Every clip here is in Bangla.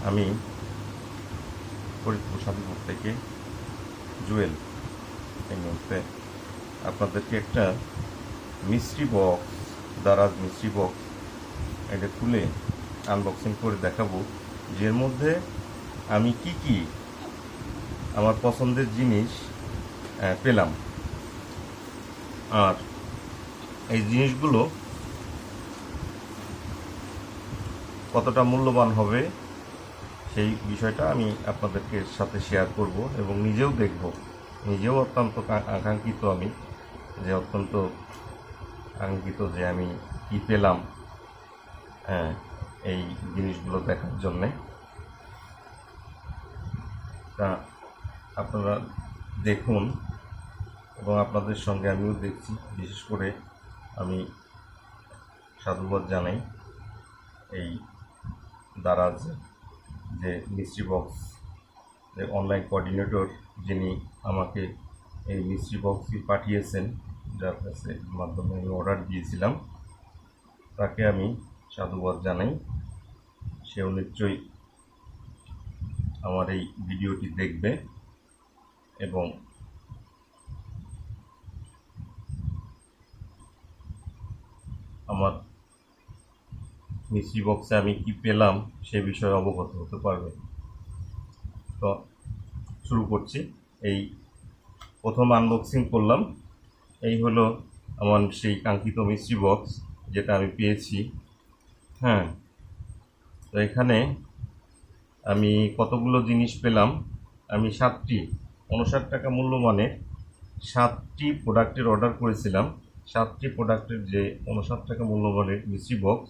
আমি ফরিদপুর শান্তিপুর থেকে জুয়েল এই মুহূর্তে আপনাদেরকে একটা mystery box, Daraz mystery box এটা খুলে আনবক্সিং করে দেখাবো, যের মধ্যে আমি কি আমার পছন্দের জিনিস পেলাম। আর এই জিনিসগুলো কতটা মূল্যবান হবে সেই বিষয়টা আমি আপনাদেরকে সাথে শেয়ার করব এবং নিজেও দেখব। নিজেও অত্যন্ত আকাঙ্ক্ষিত, আমি যে অত্যন্ত আকাঙ্ক্ষিত যে আমি কি পেলাম এই জিনিসগুলো দেখার জন্যে। তা আপনারা দেখুন এবং আপনাদের সঙ্গে আমিও দেখছি। বিশেষ করে আমি সাধুবাদ জানাই এই দারাজ যে মিস্ট্রি বক্স, যে অনলাইন কোঅর্ডিনেটর যিনি আমাকে এই মিস্ট্রি বক্সটি পাঠিয়েছেন, যার কাছে মাধ্যমে আমি অর্ডার দিয়েছিলাম, তাকে আমি সাধুবাদ জানাই। সেও নিশ্চয়ই আমার এই ভিডিওটি দেখবে এবং আমার মিস্ট্রি বক্সে আমি কি পেলাম সে বিষয়ে অবগত হতে পারবে। তো শুরু করছি। এই প্রথম আনবক্সিং করলাম। এই হলো আমার সেই কাঙ্ক্ষিত মিস্ট্রি বক্স যেটা আমি পেয়েছি। তো এখানে আমি কতগুলো জিনিস পেলাম। আমি 59 টাকা মূল্যমানের 7টি প্রোডাক্টের অর্ডার করেছিলাম। 7টি প্রোডাক্টের যে 59 টাকা মূল্যমানের মিস্ট্রি বক্স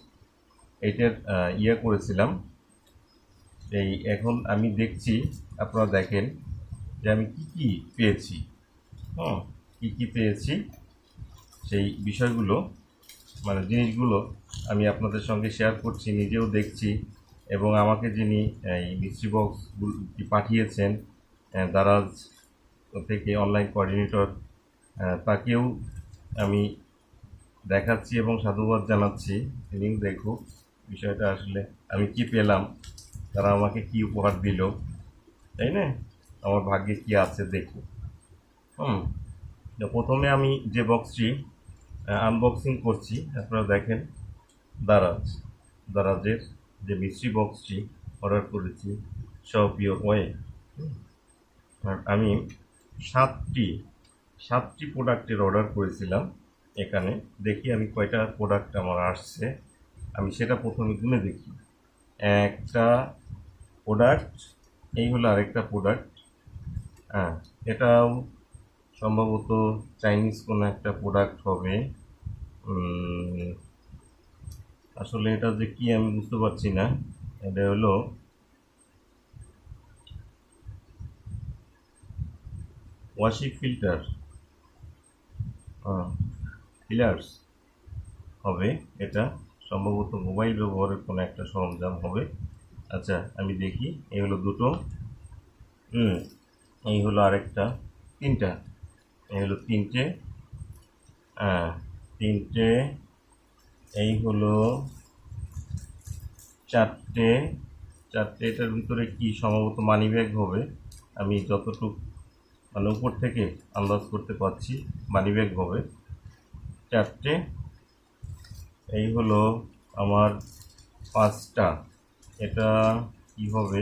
এইটার করেছিলাম। এই এখন আমি দেখছি, আপনারা দেখেন যে আমি কি পেয়েছি। কি পেয়েছি সেই বিষয়গুলো, মানে জিনিসগুলো আমি আপনাদের সঙ্গে শেয়ার করছি, নিজেও দেখছি। এবং আমাকে যিনি এই মিস্ট্রি বক্সগুলি পাঠিয়েছেন দারাজ থেকে অনলাইন কোঅর্ডিনেটর, তাকেও আমি দেখাচ্ছি এবং সাধুবাদ জানাচ্ছি। তিনিও দেখুক বিষয়টা, আসলে আমি কি পেলাম, তারা আমাকে কি উপহার দিল, তাই না? আমার ভাগ্যে কি আছে দেখুক। তো প্রথমে আমি যে বক্সটি আনবক্সিং করছি, আপনারা দেখেন দারাজের যে মিস্ট্রি বক্সটি অর্ডার করেছি, শপ ইওর ওয়ে। আমি সাতটি প্রোডাক্টের অর্ডার করেছিলাম। এখানে দেখি আমি কয়টা প্রোডাক্ট আমার আসছে, আমি সেটা প্রথমে গুনে দেখি। একটা প্রোডাক্ট, এই হলো আরেকটা প্রোডাক্ট। এটাও সম্ভবত চাইনিজ কোনো একটা প্রোডাক্ট হবে। আসলে এটা যে কি আমি বুঝতে পারছি না। এটা হলো ওয়াশিং ফিলার্স হবে। এটা সম্ভবত মোবাইল ব্যবহারের কোনো একটা সরঞ্জাম হবে। আচ্ছা, আমি দেখি। এই হলো দুটো, এই হলো আরেকটা, তিনটা। এই হলো তিনটে, তিনটে। এই হলো চারটে। এটার ভিতরে কি সম্ভবত মানি ব্যাগ হবে। আমি যতটুকু মানে উপর থেকে আন্দাজ করতে পারছি মানি ব্যাগ হবে। চারটে। এই হলো আমার পাঁচটা। এটা কি হবে,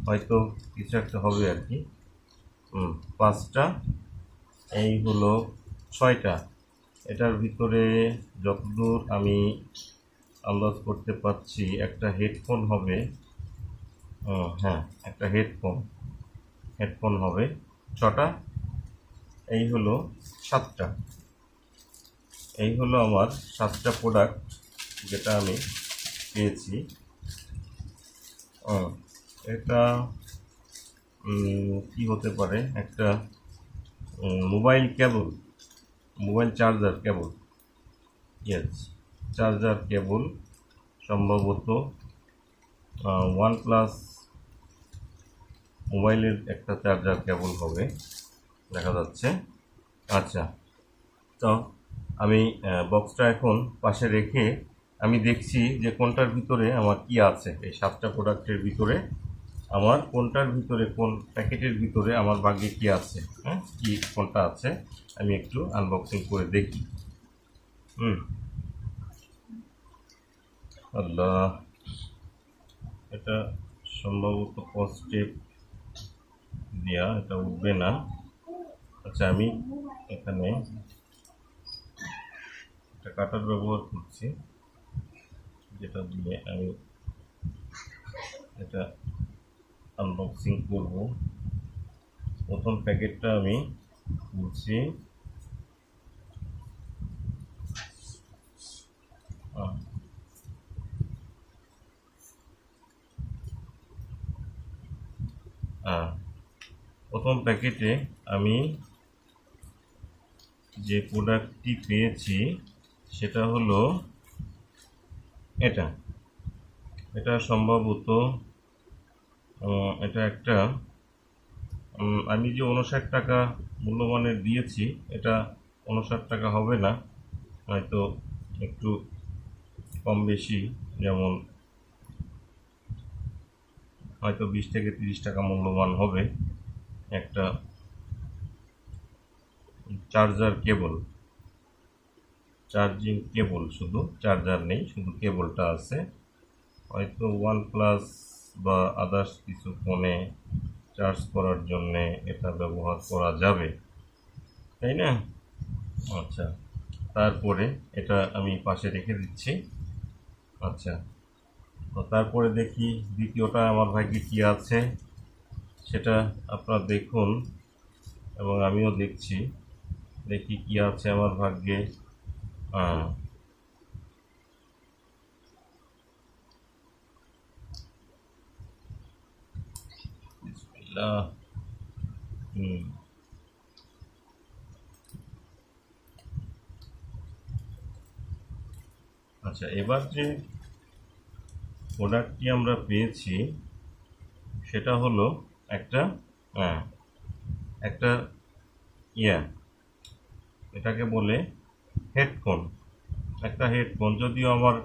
হয়তো কিছু একটা হবে আর কি। পাঁচটা। এই হলো ছয়টা। এটার ভিতরে যতদূর আমি আন্দাজ করতে পারছি একটা হেডফোন হবে। হ্যাঁ, একটা হেডফোন হবে। ছটা। এই হলো সাতটা। এই হলো আমার 7টা প্রোডাক্ট যেটা আমি পেয়েছি। এটা কি হতে পারে, একটা mobile charger cable. Charger cable, সম্ভবত OnePlus মোবাইলের একটা চার্জার কেবল হবে দেখা যাচ্ছে। আচ্ছা, তো আমি বক্সটা এখন পাশে রেখে আমি দেখছি যে কোনটার ভিতরে আমার কি আছে, এই 7টা প্রোডাক্টের ভিতরে আমার কোনটার ভিতরে, কোন প্যাকেটের ভিতরে আমার ভাগ্যে কি আছে, হ্যাঁ, কি কোনটা আছে আমি একটু আনবক্সিং করে দেখি। আল্লাহ, এটা সম্ভবত পজিটিভ দেয়া, এটা উঠবে না। আচ্ছা, আমি এখানে একটা কাটার ব্যবহার করছি, যেটা দিয়ে আমি এটা আনবক্সিং করব। প্রথম প্যাকেটটা আমি খুলছি। প্রথম প্যাকেটে আমি যে প্রোডাক্টটি পেয়েছি সেটা হলো এটা। এটা সম্ভবত এটা একটা আমি যে 59 টাকা মূল্যমানের দিয়েছি, এটা 59 টাকা হবে না, হয়তো একটু কম বেশি, যেমন হয়তো 20 থেকে 30 টাকা মূল্যমান হবে। একটা চার্জার কেবল, চার্জিং কেবল, শুধু চার্জার নেই, শুধু কেবলটা আছে। হয়তো OnePlus বা আদার্স কিছু ফোনে চার্জ করার জন্যে এটা ব্যবহার করা যাবে, তাই না? আচ্ছা, তারপরে এটা আমি পাশে রেখে দিচ্ছি। আচ্ছা, তো তারপরে দেখি দ্বিতীয়টা আমার ভাগ্যে কী আছে, সেটা আপনারা দেখুন এবং আমিও দেখছি। দেখি কি আছে আমার ভাগ্যে। বিসমিল্লাহ। আচ্ছা, এবার যে প্রোডাক্টটি আমরা পেয়েছি সেটা হলো একটা একটা এটাকে বলে হেডফোন। একটা হেডফোন, যদিও আমার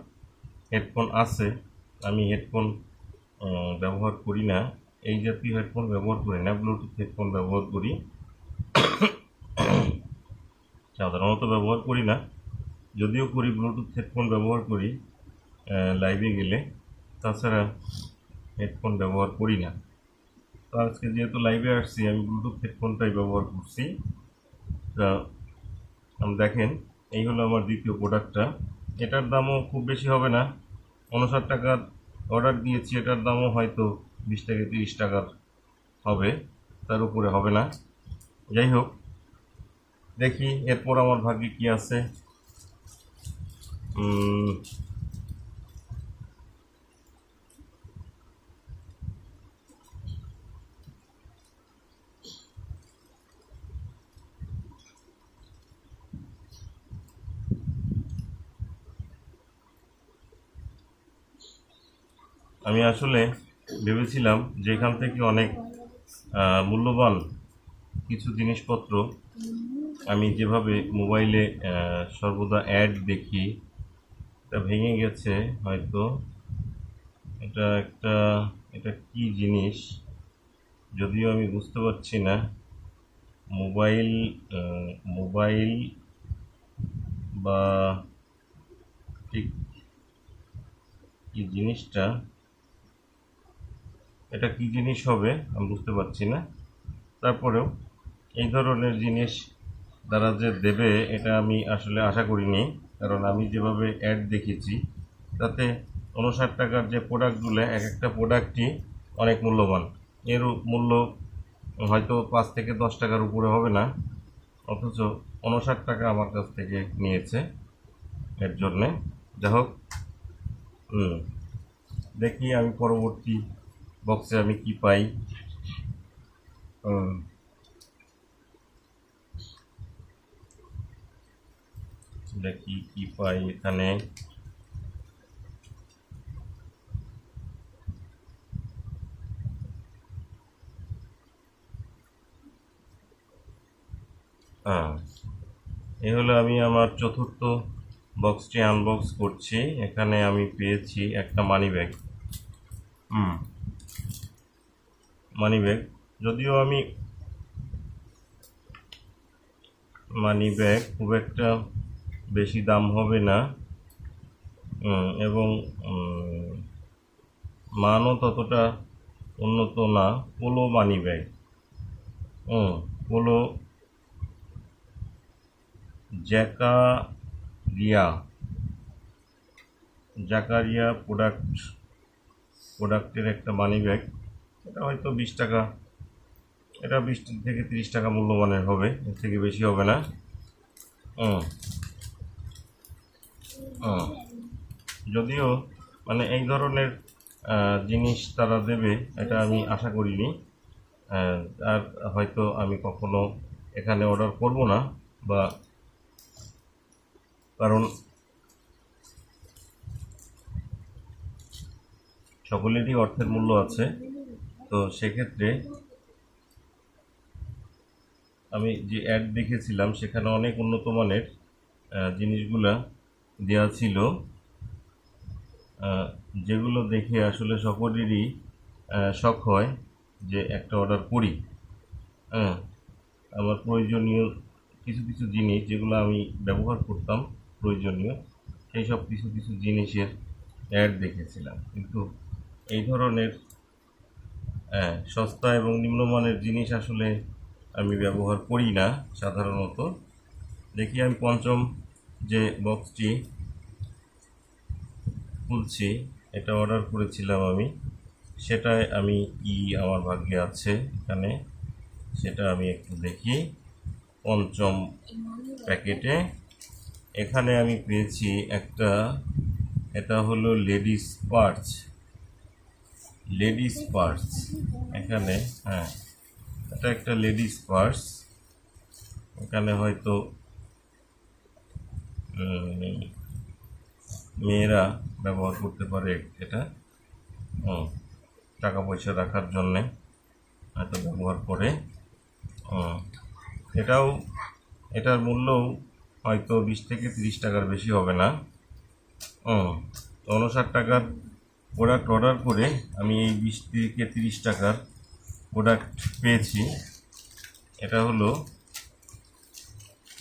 হেডফোন আছে, আমি হেডফোন ব্যবহার করি না, এই জাতীয় হেডফোন ব্যবহার করি না, ব্লুটুথ হেডফোন ব্যবহার করি, সাধারণত ব্যবহার করি না। যদিও করি, ব্লুটুথ হেডফোন ব্যবহার করি লাইভে গেলে, তাছাড়া হেডফোন ব্যবহার করি না। তো আজকে যেহেতু লাইভে আসছি, আমি ব্লুটুথ হেডফোনটাই ব্যবহার করছি। তা দেখেন, এই হলো আমার দ্বিতীয় প্রোডাক্টটা। এটার দামও খুব বেশি হবে না, 59 টাকার অর্ডার দিয়েছি, এটার দামও হয়তো 20 থেকে 30 টাকার হবে, তার উপরে হবে না। যাই হোক, দেখি এরপর আমার ভাগ্যে কি আছে। আমি আসলে ভেবেছিলাম যে এখান থেকে অনেক মূল্যবান কিছু জিনিসপত্র, আমি যেভাবে মোবাইলে সর্বদা অ্যাড দেখি, এটা ভেঙে গেছে হয়তো। এটা কি জিনিস যদিও আমি বুঝতে পারছি না। মোবাইল বা ঠিক কি জিনিসটা, এটা কি জিনিস হবে আমি বুঝতে পারছি না। তারপরেও এই ধরনের জিনিস তারা যে দেবে এটা আমি আসলে আশা করিনি, কারণ আমি যেভাবে অ্যাড দেখেছি তাতে 59 টাকার যে প্রোডাক্টগুলো, এক একটা প্রোডাক্টই অনেক মূল্যবান, এর মূল্য হয়তো 5 থেকে 10 টাকার উপরে হবে না, অথচ 59 টাকা আমার কাছ থেকে নিয়েছে এর জন্যে। যা হোক, দেখি আমি পরবর্তী বক্সে আমি কি পাই। দেখি কি পাই এখানে। এই হলো আমি আমার চতুর্থ বক্সটি আনবক্স করছি। এখানে আমি পেয়েছি একটা মানি ব্যাগ। মানি ব্যাগ, যদিও আমি মানি ব্যাগ খুব একটা বেশি দাম হবে না, এবং মানও ততটা উন্নত না। Polo money bag, polo Zakaria প্রোডাক্টের একটা মানি ব্যাগ। এটা হয়তো 20 টাকা, এটা 20 থেকে 30 টাকা মূল্যমানের হবে, এর থেকে বেশি হবে না। যদিও মানে এই ধরনের জিনিস তারা দেবে এটা আমি আশা করিনি। আর হয়তো আমি কখনো এখানে অর্ডার করব না, বা কারণ সকলেরই অর্থের মূল্য আছে। তো সেক্ষেত্রে আমি যে অ্যাড দেখেছিলাম সেখানে অনেক উন্নত মানের জিনিসগুলা দেওয়া ছিল, যেগুলো দেখে আসলে সকলেরই শখ হয় যে একটা অর্ডার করি। আমার প্রয়োজনীয় কিছু কিছু জিনিস যেগুলো আমি ব্যবহার করতাম প্রয়োজনীয়, সেই সব কিছু কিছু জিনিসের অ্যাড দেখেছিলাম। কিন্তু এই ধরনের সস্তা এবং নিম্নমানের জিনিস আসলে আমি ব্যবহার করি না সাধারণত। দেখি আমি পঞ্চম যে বক্সটি খুলছি, এটা অর্ডার করেছিলাম আমি, সেটায় আমি কি আমার ভাগ্যে আছে এখানে সেটা আমি একটু দেখি। পঞ্চম প্যাকেটে এখানে আমি পেয়েছি একটা, এটা হলো লেডিস পার্স। এখানে এটা একটা লেডিস পার্স। এখানে হয়তো মেয়েরা ব্যবহার করতে পারে এটা, টাকা পয়সা রাখার জন্যে হয়তো ব্যবহার করে। এটার মূল্যও হয়তো 20 থেকে 30 টাকার বেশি হবে না। 59 টাকার প্রোডাক্ট অর্ডার করে আমি এই 20 থেকে 30 টাকার প্রোডাক্ট পেয়েছি। এটা হলো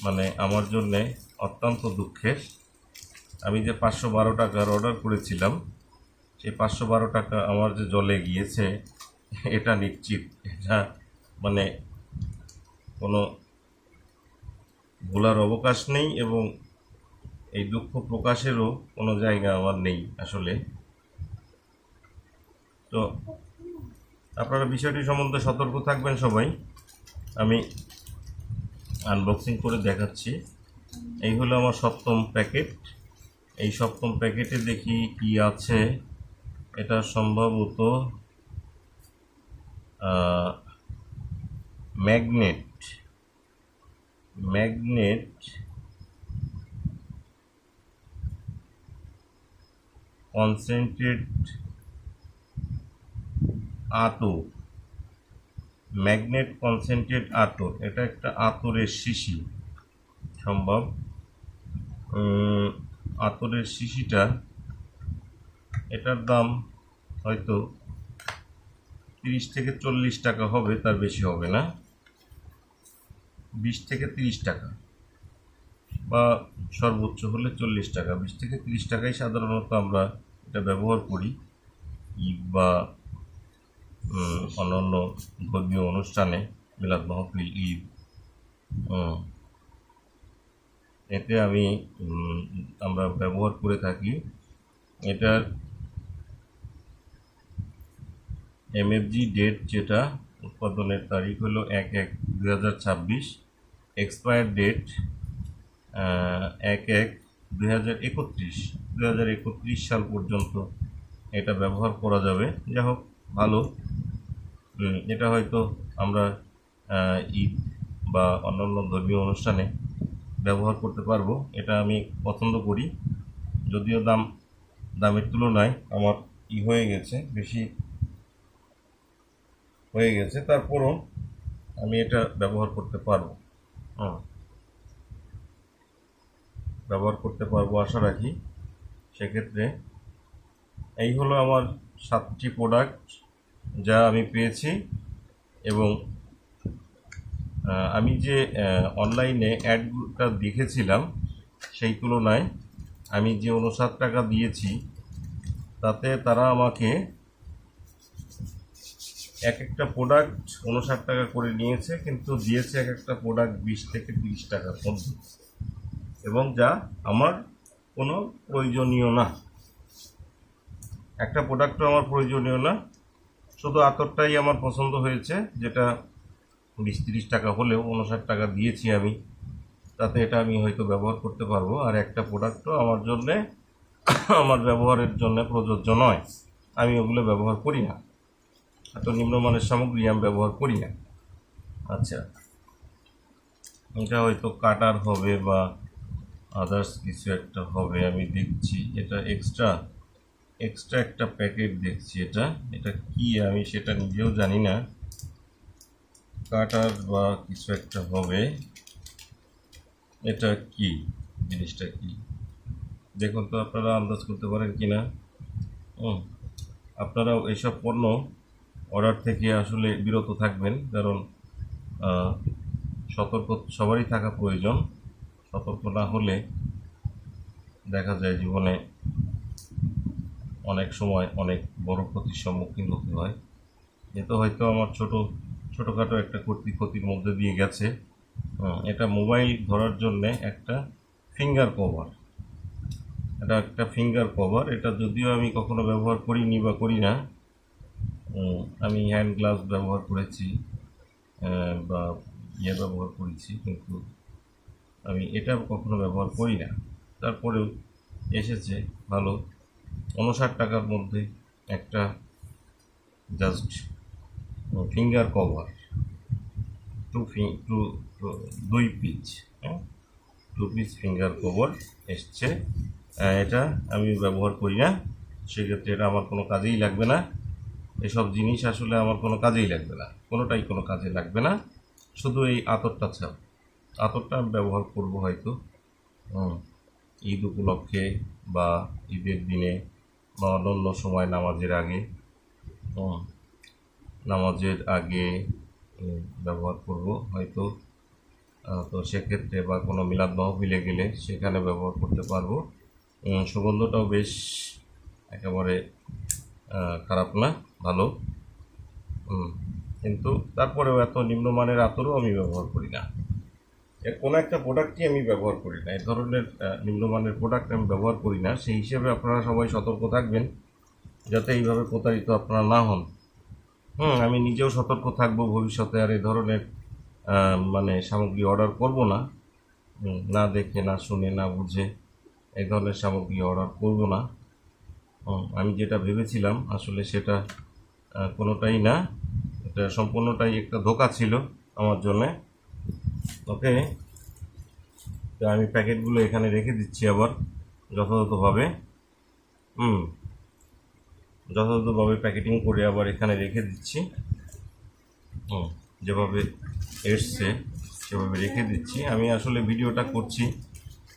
মানে আমার জন্যে অত্যন্ত দুঃখের। আমি যে 512 টাকার অর্ডার করেছিলাম সেই 512 টাকা আমার যে জলে গিয়েছে এটা নিশ্চিত। এটা মানে কোনো ভোলার অবকাশ নেই, এবং এই দুঃখ প্রকাশেরও কোনো জায়গা আমার নেই আসলে। তো আপনারা বিষয়টি সম্বন্ধে সতর্ক থাকবেন সবাই। আমি আনবক্সিং করে দেখাচ্ছি। এই হলো আমার সপ্তম প্যাকেট। এই সপ্তম প্যাকেটে দেখি কি আছে। এটা সম্ভবত ম্যাগনেট কনসেন্ট্রেট আতর। এটা একটা আতরের শিশি সম্ভব। আতরের শিশিটা, এটার দাম হয়তো 30 থেকে 40 টাকা হবে, তার বেশি হবে না। 20 থেকে 30 টাকা, বা সর্বোচ্চ হলে 40 টাকা। 20 থেকে 30 টাকাই সাধারণত আমরা এটা ব্যবহার করি ঈদ বা অন্যান্য ধর্মীয় অনুষ্ঠানে, মিলাদ মাহফিল, ঈদ। এতে আমরা ব্যবহার করে থাকি। এটার এমএফজি ডেট, যেটা উৎপাদনের তারিখ হলো 1/1/2026, এক্সপায়ার ডেট 1/1/2031 সাল পর্যন্ত এটা ব্যবহার করা যাবে। যা হোক, ভালো। এটা হয়তো আমরা ঈদ বা অন্যান্য ধর্মীয় অনুষ্ঠানে ব্যবহার করতে পারবো। এটা আমি পছন্দ করি, যদিও দামের তুলনায় আমার হয়ে গেছে, বেশি হয়ে গেছে, তারপরও আমি এটা ব্যবহার করতে পারবো। ব্যবহার করতে পারবো আশা রাখি। সেক্ষেত্রে এই হলো আমার 7টি প্রোডাক্ট যা আমি পেয়েছি। এবং আমি যে অনলাইনে অ্যাডটা দেখেছিলাম সেই তুলনায় আমি যে 59 টাকা দিয়েছি তাতে তারা আমাকে এক একটা প্রোডাক্ট 59 টাকা করে নিয়েছে, কিন্তু দিয়েছে এক একটা প্রোডাক্ট 20 থেকে 30 টাকার মধ্যে, এবং যা আমার কোনো প্রয়োজনীয় না। একটা প্রোডাক্টও আমার প্রয়োজনীয় না, শুধু আতরটাই আমার পছন্দ হয়েছে, যেটা 20-30 টাকা হলেও 59 টাকা দিয়েছি আমি, তাতে এটা আমি হয়তো ব্যবহার করতে পারবো। আর একটা প্রোডাক্টও আমার জন্যে আমার ব্যবহারের জন্য প্রযোজ্য নয়, আমি ওগুলো ব্যবহার করি না, এত নিম্নমানের সামগ্রী আমি ব্যবহার করি না। আচ্ছা, এটা হয়তো কাটার হবে বা আদার্স কিছু একটা হবে, আমি দেখছি এটা এক্সট্রা একটা প্যাকেট দেখছি। এটা কি আমি সেটা নিজেও জানি না, কাটার বা কিছু একটা হবে। এটা কি জিনিসটা কি দেখুন তো, আপনারা আন্দাজ করতে পারেন কি না। আপনারাও এইসব পণ্য অর্ডার থেকে আসলে বিরত থাকবেন, কারণ সতর্ক সবারই থাকা প্রয়োজন। সতর্ক না হলে দেখা যায় জীবনে অনেক সময় অনেক বড় ক্ষতির সম্মুখীন হতে হয়। এতো হয়তো আমার ছোটোখাটো একটা ক্ষতির মধ্যে দিয়ে গেছে। এটা মোবাইল ধরার জন্যে একটা ফিঙ্গার কভার, এটা যদিও আমি কখনো ব্যবহার করিনি বা করি না। আমি হ্যান্ড গ্লাভস ব্যবহার করেছি বা ব্যবহার করেছি, কিন্তু আমি এটা কখনো ব্যবহার করি না। তারপরেও এসেছে ভালো, 59 টাকার মধ্যে একটা just finger cover, 2 piece, 2 piece finger cover এসছে। এটা আমি ব্যবহার করি না, সেক্ষেত্রে এটা আমার কোনো কাজেই লাগবে না। এসব জিনিস আসলে আমার কোনো কাজেই লাগবে না, কোনোটাই কোনো কাজে লাগবে না, শুধু এই আতরটা ছাড়া। আতরটা আমি ব্যবহার করব হয়তো ঈদ উপলক্ষে বা ঈদের দিনে বা অন্য সময় নামাজের আগে ব্যবহার করব হয়তো। তো সেক্ষেত্রে বা কোনো মিলাদ মাহফিলে গেলে সেখানে ব্যবহার করতে পারবো। সুগন্ধটাও বেশ একেবারে খারাপ না, ভালো। কিন্তু তারপরেও এত নিম্নমানের আতরও আমি ব্যবহার করি না, এর কোনো একটা প্রোডাক্টই আমি ব্যবহার করি না, এই ধরনের নিম্নমানের প্রোডাক্ট আমি ব্যবহার করি না। সেই হিসেবে আপনারা সবাই সতর্ক থাকবেন যাতে এইভাবে প্রতারিত আপনারা না হন। আমি নিজেও সতর্ক থাকবো ভবিষ্যতে, আর এই ধরনের সামগ্রী অর্ডার করব না, না দেখে না শুনে না বুঝে এই ধরনের সামগ্রী অর্ডার করব না। আমি যেটা ভেবেছিলাম আসলে সেটা কোনোটাই না, এটা সম্পূর্ণটাই একটা ধোঁকা ছিল আমার জন্যে। ওকে, তো আমি প্যাকেটগুলো এখানে রেখে দিচ্ছি আবার যথাযথভাবে প্যাকেটিং করে আবার এখানে রেখে দিচ্ছি। যেভাবে এসছে সেভাবে রেখে দিচ্ছি। আমি আসলে ভিডিওটা করছি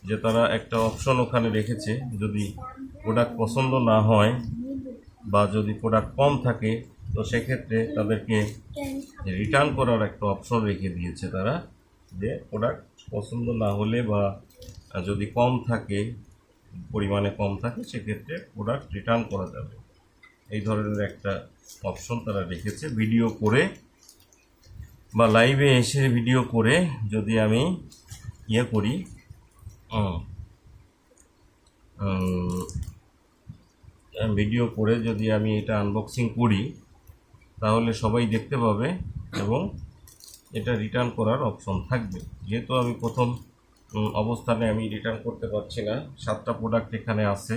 যে তারা একটা অপশন ওখানে রেখেছে, যদি প্রোডাক্ট পছন্দ না হয় বা যদি প্রোডাক্ট কম থাকে তো সেক্ষেত্রে তাদেরকে রিটার্ন করার একটা অপশন রেখে দিয়েছে তারা, যে প্রোডাক্ট পছন্দ না হলে বা যদি কম থাকে, পরিমাণে কম থাকে, সেক্ষেত্রে প্রোডাক্ট রিটার্ন করা যাবে, এই ধরনের একটা অপশন তারা রেখেছে। ভিডিও করে বা লাইভে এসে ভিডিও করে যদি আমি করি, ভিডিও করে যদি আমি এটা আনবক্সিং করি তাহলে সবাই দেখতে পাবে এবং এটা রিটার্ন করার অপশন থাকবে। যেহেতু আমি প্রথম অবস্থানে আমি রিটার্ন করতে পারছি না, 7টা প্রোডাক্ট এখানে আছে,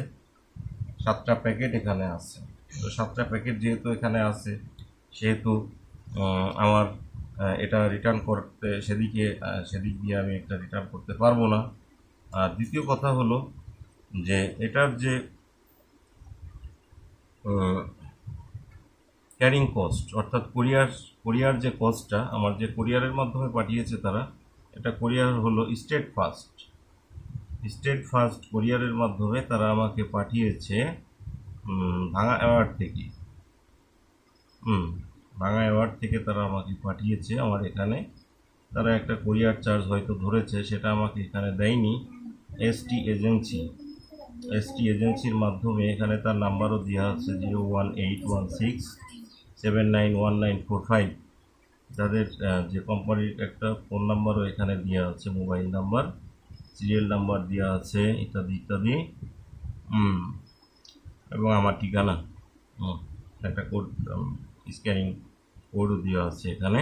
7টা প্যাকেট এখানে আছে, তো 7টা প্যাকেট যেহেতু এখানে আছে সেহেতু আমার এটা রিটার্ন করতে সেদিক দিয়ে আমি এটা রিটার্ন করতে পারবো না। আর দ্বিতীয় কথা হলো যে এটার যে ক্যারিং কস্ট, অর্থাৎ কোরিয়ার যে কস্টটা, আমার যে কোরিয়ারের মাধ্যমে পাঠিয়েছে তারা, এটা কোরিয়ার হলো স্টেট ফার্স্ট। স্টেট ফার্স্ট কোরিয়ারের মাধ্যমে তারা আমাকে পাঠিয়েছে ভাঙা অ্যাওয়ার্ড থেকে। ভাঙা অ্যাওয়ার্ড থেকে তারা আমাকে পাঠিয়েছে আমার এখানে। তারা একটা কোরিয়ার চার্জ হয়তো ধরেছে, সেটা আমাকে এখানে দেয়নি। এসটি এজেন্সির মাধ্যমে এখানে তার নাম্বারও দেওয়া আছে 01816791945। তাদের যে কোম্পানির একটা ফোন নাম্বারও এখানে দেওয়া আছে, মোবাইল নাম্বার, সিরিয়াল নাম্বার দেওয়া আছে, ইত্যাদি ইত্যাদি। এবং আমার ঠিকানা, একটা কোড, স্ক্যানিং কোডও দেওয়া আছে এখানে,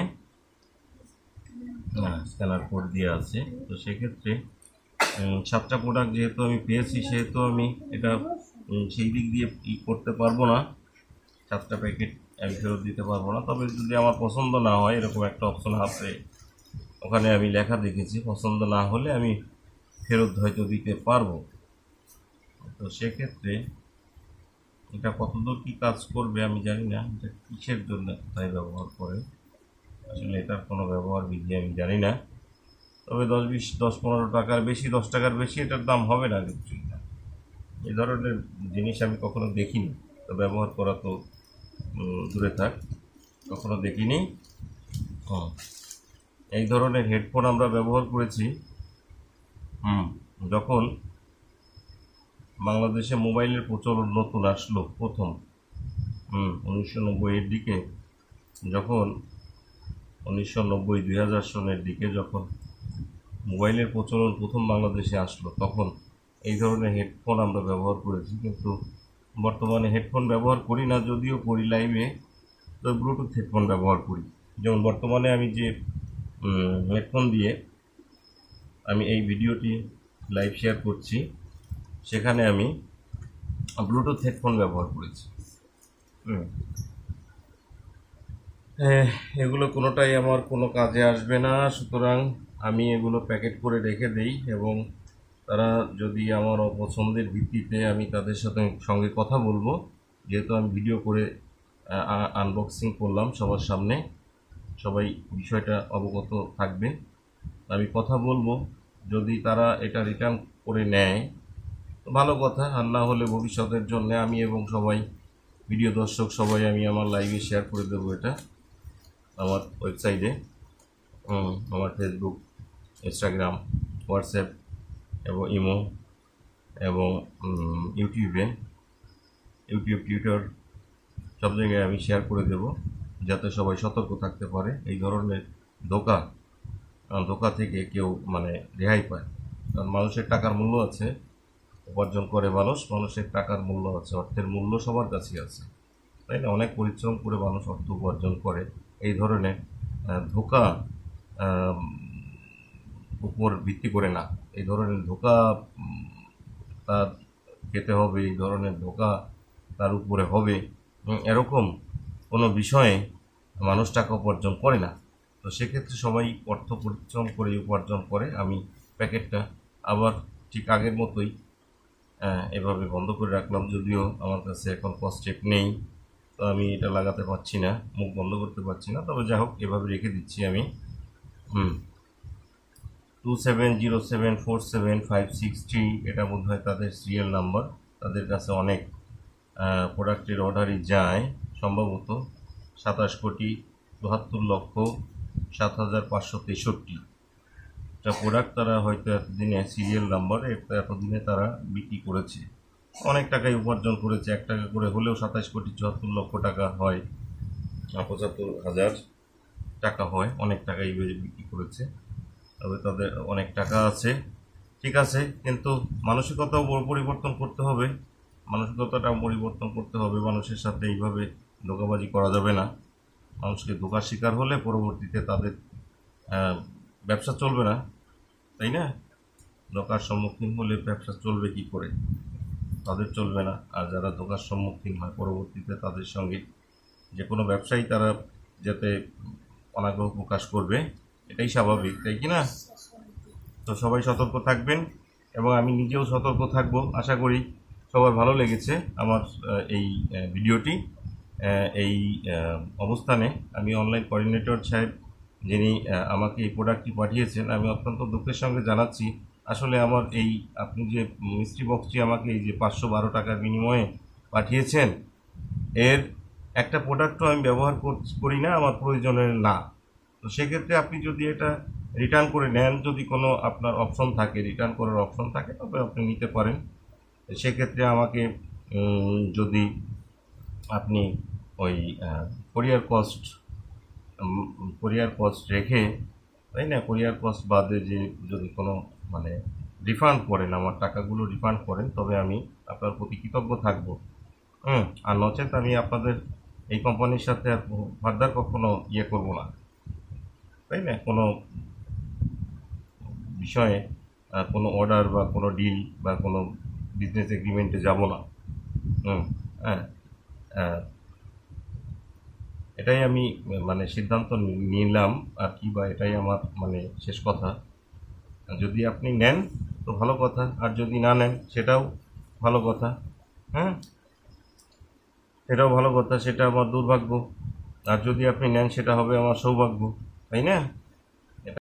স্ক্যানার কোড দেওয়া আছে। তো সেক্ষেত্রে 7টা প্রোডাক্ট যেহেতু আমি পেয়েছি, সেহেতু আমি এটা সেই দিক দিয়ে করতে পারবো না, 7টা প্যাকেট আমি ফেরত দিতে পারবো না। তবে যদি আমার পছন্দ না হয়, এরকম একটা অপশন আছে, ওখানে আমি লেখা দেখেছি, পছন্দ না হলে আমি ফেরত হয়তো দিতে পারবো। তো সেক্ষেত্রে এটা কতদূর কী কাজ করবে আমি জানি না, এটা কিসের জন্য কোথায় ব্যবহার করে, আসলে এটার কোনো ব্যবহার বিধি আমি জানি না। তবে 10-15 টাকার বেশি, 10 টাকার বেশি এটার দাম হবে না নিশ্চয়ই। এই ধরনের জিনিস আমি কখনো দেখিনি, তো ব্যবহার করা তো দূরে থাক, কখনো দেখিনি। এই ধরনের হেডফোন আমরা ব্যবহার করেছি যখন বাংলাদেশে মোবাইলের প্রচলন নতুন আসলো প্রথম 1990-এর দিকে, যখন 1990-2000 সনের দিকে যখন মোবাইলের প্রচলন প্রথম বাংলাদেশে আসলো, তখন এই ধরনের হেডফোন আমরা ব্যবহার করেছি। কিন্তু বর্তমানে হেডফোন ব্যবহার করি না, যদিও করি লাইভে, তো ব্লুটুথ হেডফোন ব্যবহার করি। যেমন বর্তমানে আমি যে হেডফোন দিয়ে আমি এই ভিডিওটি লাইভ শেয়ার করছি, সেখানে আমি ব্লুটুথ হেডফোন ব্যবহার করেছি। এগুলো কোনোটাই আমার কোনো কাজে আসবে না, সুতরাং আমি এগুলো প্যাকেট করে রেখে দেই। এবং তারা যদি আমার অপছন্দের ভিত্তিতে, আমি তাদের সঙ্গে কথা বলবো, যেহেতু আমি ভিডিও করে আনবক্সিং করলাম সবার সামনে, সবাই বিষয়টা অবগত থাকবে। আমি কথা বলবো, যদি তারা এটা রিটার্ন করে নেয় তো ভালো কথা, আর না হলে ভবিষ্যতের জন্য আমি এবং সবাই ভিডিও দর্শক সবাই আমি আমার লাইভে শেয়ার করে দেবো এটা আমার ওয়েবসাইটে, আমার ফেসবুক, ইনস্টাগ্রাম, হোয়াটসঅ্যাপ এবং ইমো এবং ইউটিউব, টুইটার, সব জায়গায় আমি শেয়ার করে দেব, যাতে সবাই সতর্ক থাকতে পারে এই ধরনের ধোকা থেকে কেউ রেহাই পায়। কারণ মানুষের টাকার মূল্য আছে, উপার্জন করে মানুষের টাকার মূল্য আছে, অর্থের মূল্য সবার কাছেই আছে, তাই না? অনেক পরিশ্রম করে মানুষ অর্থ উপার্জন করে। এই ধরনের ধোকা উপর ভিত্তি করে না, এই ধরনের ধোকা তার খেতে হবে, এই ধরনের ধোকা তার উপরে হবে, এরকম কোনো বিষয়ে মানুষ টাকা উপার্জন করে না। তো সেক্ষেত্রে সবাই অর্থ পরিশ্রম করে উপার্জন করে। আমি প্যাকেটটা আবার ঠিক আগের মতোই এভাবে বন্ধ করে রাখলাম, যদিও আমার কাছে এখন কস্টেপ নেই, তো আমি এটা লাগাতে পারছি না, মুখ বন্ধ করতে পারছি না। তবে যাই হোক, এভাবে রেখে দিচ্ছি আমি। 270747563, এটা বোধ হয় তাদের সিরিয়াল নাম্বার। তাদের কাছে অনেক প্রোডাক্টের অর্ডারই যায়, সম্ভবত 27,74,07,563 প্রোডাক্ট তারা হয়তো এতদিনে সিরিয়াল নাম্বার এতদিনে তারা বিক্রি করেছে, অনেক টাকায় উপার্জন করেছে। 1 টাকা করে হলেও 27,74,00,000 টাকা হয়, 75,000 টাকা হয়, অনেক টাকা ইভেজে বিক্রি করেছে। তবে তাদের অনেক টাকা আছে, ঠিক আছে, কিন্তু মানসিকতাও পরিবর্তন করতে হবে, মানসিকতাটাও পরিবর্তন করতে হবে। মানুষের সাথে এইভাবে ধোঁকাবাজি করা যাবে না। মানুষকে ধোঁকার শিকার হলে পরবর্তীতে তাদের ব্যবসা চলবে না, তাই না? ধোঁকার সম্মুখীন হলে ব্যবসা চলবে কি করে? তাদের চলবে না। আর যারা ধোঁকার সম্মুখীন হয়, পরবর্তীতে তাদের সঙ্গে যে কোনো ব্যবসায়ী তারা যাতে অনাগ্রহ প্রকাশ করবে, এটাই স্বাভাবিক, তাই কি না? তো সবাই সতর্ক থাকবেন এবং আমি নিজেও সতর্ক থাকব। আশা করি সবার ভালো লেগেছে আমার এই ভিডিওটি। এই অবস্থানে আমি অনলাইন কোঅর্ডিনেটর সাহেব, যিনি আমাকে এই প্রোডাক্টটি পাঠিয়েছেন, আমি অত্যন্ত দুঃখের সঙ্গে জানাচ্ছি আসলে আমার এই আপনি যে মিষ্টি বক্সটি আমাকে এই যে 512 টাকার বিনিময়ে পাঠিয়েছেন, এর একটা প্রোডাক্টও আমি ব্যবহার করি না, আমার প্রয়োজনের না। তো সেক্ষেত্রে আপনি যদি এটা রিটার্ন করে নেন, যদি কোনো আপনার অপশন থাকে, রিটার্ন করার অপশন থাকে, তবে আপনি নিতে পারেন। সেক্ষেত্রে আমাকে যদি আপনি ওই কোরিয়ার কস্ট কোরিয়ার কস্ট রেখে, তাই না, কোরিয়ার কস্ট বাদে যে যদি কোনো মানে রিফান্ড করেন, আমার টাকাগুলো রিফান্ড করেন, তবে আমি আপনার প্রতি কৃতজ্ঞ থাকবো। আর নচেত আমি আপনাদের এই কোম্পানির সাথে আর ফার্দার কখনো ইয়ে করব না, তাই না, কোনো বিষয়ে কোনো অর্ডার বা কোনো ডিল বা কোনো বিজনেস এগ্রিমেন্টে যাব না। হুম হ্যাঁ আহ, এটাই আমি মানে সিদ্ধান্ত নিলাম আর কি, বা এটাই আমার মানে শেষ কথা। যদি আপনি নেন তো ভালো কথা, আর যদি না নেন সেটাও ভালো কথা। হ্যাঁ, সেটাও ভালো কথা, সেটা আমার দুর্ভাগ্য। আর যদি আপনি নেন সেটা হবে আমার সৌভাগ্য, তাই না?